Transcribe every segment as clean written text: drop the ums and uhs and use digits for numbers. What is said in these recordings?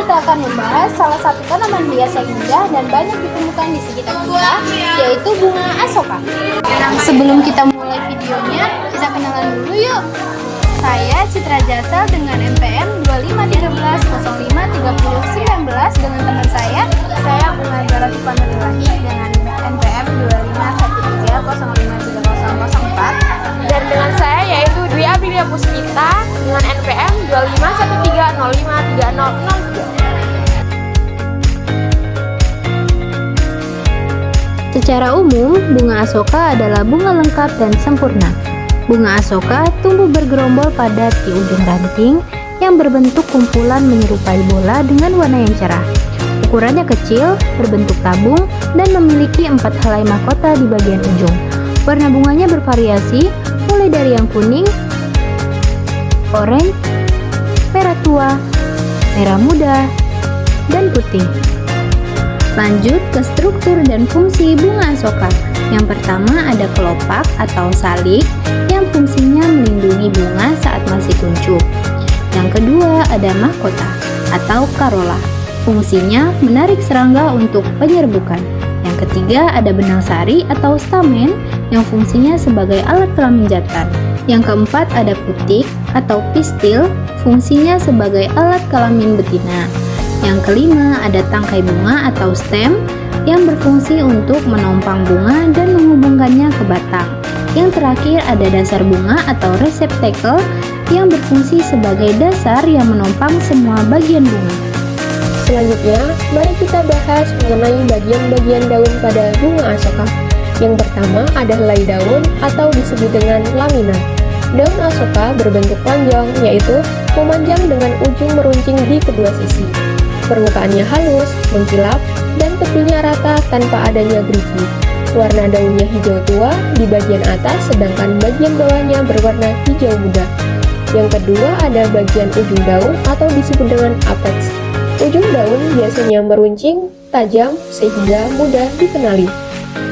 kita akan membahas salah satu tanaman hias yang indah dan banyak ditemukan di sekitar kita, yaitu bunga asoka. Sebelum kita mulai videonya, kita kenalan dulu yuk. Saya Citra Jasal dengan NPM 2513053019 dengan teman saya Bunga Zarati Panurilahi dengan NPM 2513053004 dan dengan saya yaitu Dwi Aprilia Puspita dengan NPM 2513053003. Secara umum, bunga asoka adalah bunga lengkap dan sempurna. Bunga asoka tumbuh bergerombol padat di ujung ranting yang berbentuk kumpulan menyerupai bola dengan warna yang cerah. Ukurannya kecil, berbentuk tabung, dan memiliki 4 helai mahkota di bagian ujung. Warna bunganya bervariasi, mulai dari yang kuning, oranye, merah tua, merah muda, dan putih. Lanjut ke struktur dan fungsi bunga asoka. Yang pertama ada kelopak atau salik yang fungsinya melindungi bunga saat masih kuncup. Yang kedua ada mahkota atau karola. Fungsinya menarik serangga untuk penyerbukan. Yang ketiga ada benang sari atau stamen yang fungsinya sebagai alat kelamin jantan. Yang keempat ada putik atau pistil, fungsinya sebagai alat kelamin betina. Yang kelima ada tangkai bunga atau stem yang berfungsi untuk menompang bunga dan menghubungkannya ke batang. Yang terakhir ada dasar bunga atau receptacle yang berfungsi sebagai dasar yang menompang semua bagian bunga. Selanjutnya, mari kita bahas mengenai bagian-bagian daun pada bunga asoka. Yang pertama ada helai daun atau disebut dengan lamina. Daun asoka berbentuk panjang, yaitu memanjang dengan ujung meruncing di kedua sisi. Permukaannya halus, mengkilap, dan tepinya rata tanpa adanya gerigi. Warna daunnya hijau tua di bagian atas, sedangkan bagian bawahnya berwarna hijau muda. Yang kedua ada bagian ujung daun atau disebut dengan apex. Ujung daun biasanya meruncing, tajam, sehingga mudah dikenali.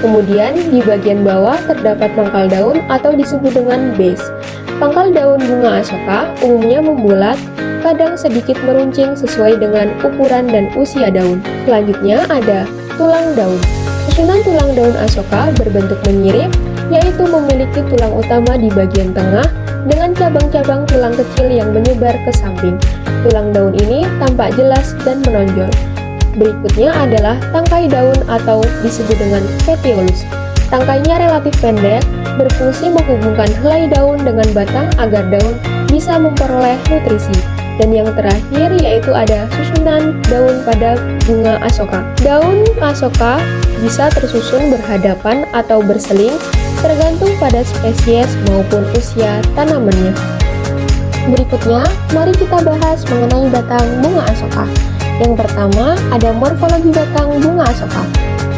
Kemudian di bagian bawah terdapat pangkal daun atau disebut dengan base. Pangkal daun bunga asoka umumnya membulat, kadang sedikit meruncing sesuai dengan ukuran dan usia daun. Selanjutnya ada tulang daun. Susunan tulang daun asoka berbentuk menyirip, yaitu memiliki tulang utama di bagian tengah dengan cabang-cabang tulang kecil yang menyebar ke samping. Tulang daun ini tampak jelas dan menonjol. Berikutnya adalah tangkai daun atau disebut dengan petiolus. Tangkainya relatif pendek, berfungsi menghubungkan helai daun dengan batang agar daun bisa memperoleh nutrisi. Dan yang terakhir yaitu ada susunan daun pada bunga asoka. Daun asoka bisa tersusun berhadapan atau berseling tergantung pada spesies maupun usia tanamannya. Berikutnya, mari kita bahas mengenai batang bunga asoka. Yang pertama ada morfologi batang bunga asoka.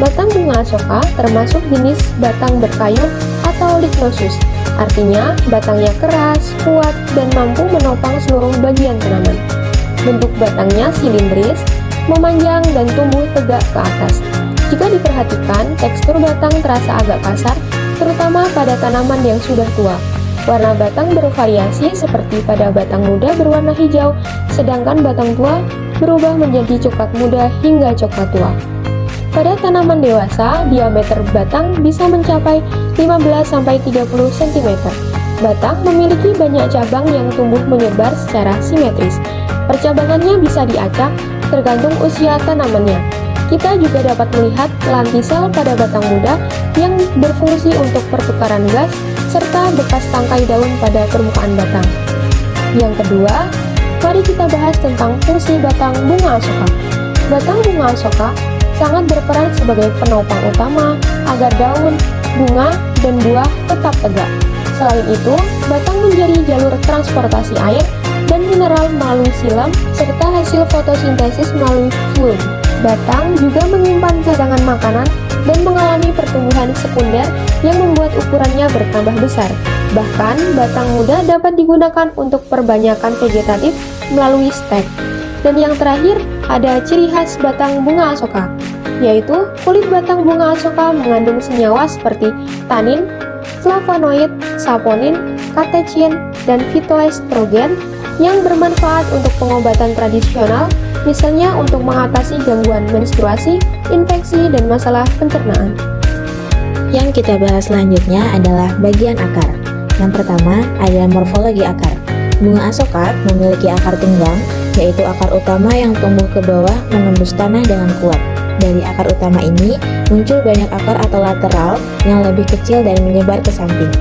Batang bunga asoka termasuk jenis batang berkayup atau lignosus. Artinya, batangnya keras, kuat, dan mampu menopang seluruh bagian tanaman. Bentuk batangnya silindris, memanjang, dan tumbuh tegak ke atas. Jika diperhatikan, tekstur batang terasa agak kasar, terutama pada tanaman yang sudah tua. Warna batang bervariasi seperti pada batang muda berwarna hijau, sedangkan batang tua berubah menjadi coklat muda hingga coklat tua. Pada tanaman dewasa, diameter batang bisa mencapai 15-30 cm. Batang memiliki banyak cabang yang tumbuh menyebar secara simetris. Percabangannya bisa diacak tergantung usia tanamannya. Kita juga dapat melihat lantisel pada batang muda yang berfungsi untuk pertukaran gas serta bekas tangkai daun pada permukaan batang. Yang kedua, mari kita bahas tentang fungsi batang bunga asoka. Batang bunga asoka sangat berperan sebagai penopang utama agar daun, bunga, dan buah tetap tegak. Selain itu, batang menjadi jalur transportasi air dan mineral melalui silam serta hasil fotosintesis melalui fluid. Batang juga menyimpan cadangan makanan dan mengalami pertumbuhan sekunder yang membuat ukurannya bertambah besar. Bahkan, batang muda dapat digunakan untuk perbanyakan vegetatif melalui stek. Dan yang terakhir, ada ciri khas batang bunga asoka, yaitu kulit batang bunga asoka mengandung senyawa seperti tanin, flavonoid, saponin, katechin, dan fitoestrogen yang bermanfaat untuk pengobatan tradisional misalnya untuk mengatasi gangguan menstruasi, infeksi, dan masalah pencernaan. Yang kita bahas selanjutnya adalah bagian akar. Yang pertama ada morfologi akar. Bunga asoka memiliki akar tunggang, yaitu akar utama yang tumbuh ke bawah menembus tanah dengan kuat. Dari akar utama ini, muncul banyak akar atau lateral yang lebih kecil dan menyebar ke samping.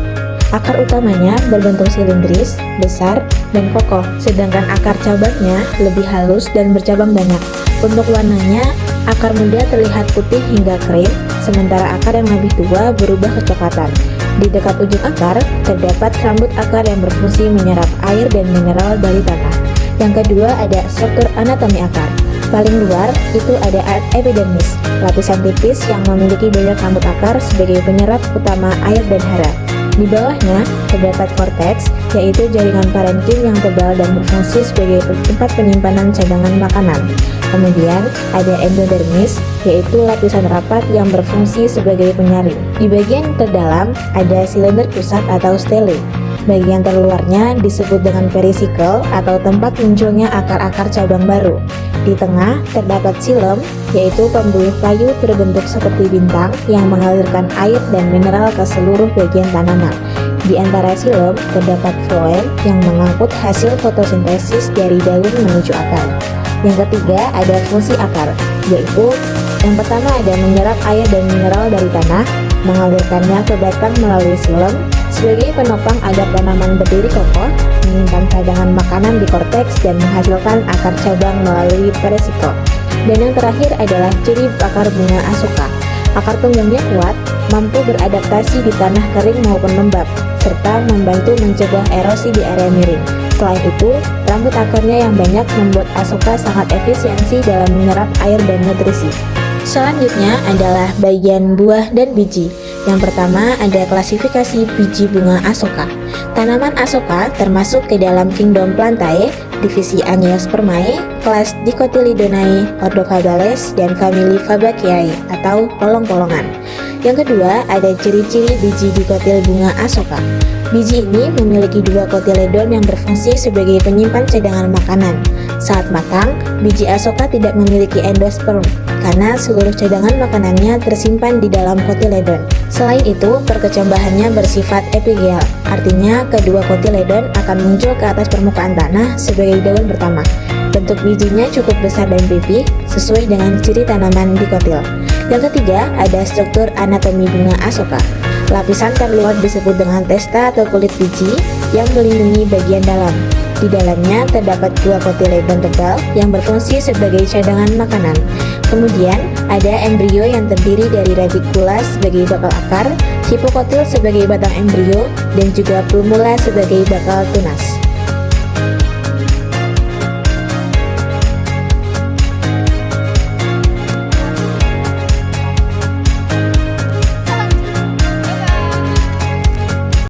Akar utamanya berbentuk silindris, besar, dan kokoh, sedangkan akar cabangnya lebih halus dan bercabang banyak. Untuk warnanya, akar muda terlihat putih hingga krim, sementara akar yang lebih tua berubah kecoklatan. Di dekat ujung akar, terdapat rambut akar yang berfungsi menyerap air dan mineral dari tanah. Yang kedua ada struktur anatomi akar. Paling luar itu ada epidermis, lapisan tipis yang memiliki banyak rambut akar sebagai penyerap utama air dan hara. Di bawahnya terdapat korteks, yaitu jaringan parenkim yang tebal dan berfungsi sebagai tempat penyimpanan cadangan makanan. Kemudian ada endodermis, yaitu lapisan rapat yang berfungsi sebagai penyaring. Di bagian terdalam ada silinder pusat atau stele. Bagian terluarnya disebut dengan perisikel atau tempat munculnya akar-akar cabang baru. Di tengah terdapat xilem, yaitu pembuluh kayu berbentuk seperti bintang yang mengalirkan air dan mineral ke seluruh bagian tanaman. Di antara xilem terdapat floem yang mengangkut hasil fotosintesis dari daun menuju akar. Yang ketiga ada fungsi akar, yaitu yang pertama ada menyerap air dan mineral dari tanah, mengalirkannya ke batang melalui xilem, sebagai penopang agar tanaman berdiri kokoh, menyimpan cadangan makanan di korteks dan menghasilkan akar cabang melalui perisikel. Dan yang terakhir adalah ciri akar bunga asoka. Akar tunggangnya kuat, mampu beradaptasi di tanah kering maupun lembab, serta membantu mencegah erosi di area miring. Selain itu, rambut akarnya yang banyak membuat asoka sangat efisiensi dalam menyerap air dan nutrisi. Selanjutnya adalah bagian buah dan biji. Yang pertama ada klasifikasi biji bunga asoka. Tanaman asoka termasuk ke dalam kingdom Plantae, divisi Angiospermae, kelas Dicotyledonae, ordo Fabales, dan famili Fabaceae atau polong-polongan. Yang kedua ada ciri-ciri biji dikotil bunga asoka. Biji ini memiliki dua kotiledon yang berfungsi sebagai penyimpan cadangan makanan. Saat matang, biji asoka tidak memiliki endosperm karena seluruh cadangan makanannya tersimpan di dalam kotiledon. Selain itu, perkecambahannya bersifat epigeal, artinya kedua kotiledon akan muncul ke atas permukaan tanah sebagai daun pertama. Bentuk bijinya cukup besar dan pipih, sesuai dengan ciri tanaman dikotil. Yang ketiga, ada struktur anatomi bunga asoka. Lapisan terluar disebut dengan testa atau kulit biji yang melindungi bagian dalam. Di dalamnya terdapat dua kotiledon tebal yang berfungsi sebagai cadangan makanan. Kemudian ada embrio yang terdiri dari radicula sebagai bakal akar, hipokotil sebagai batang embrio, dan juga plumula sebagai bakal tunas.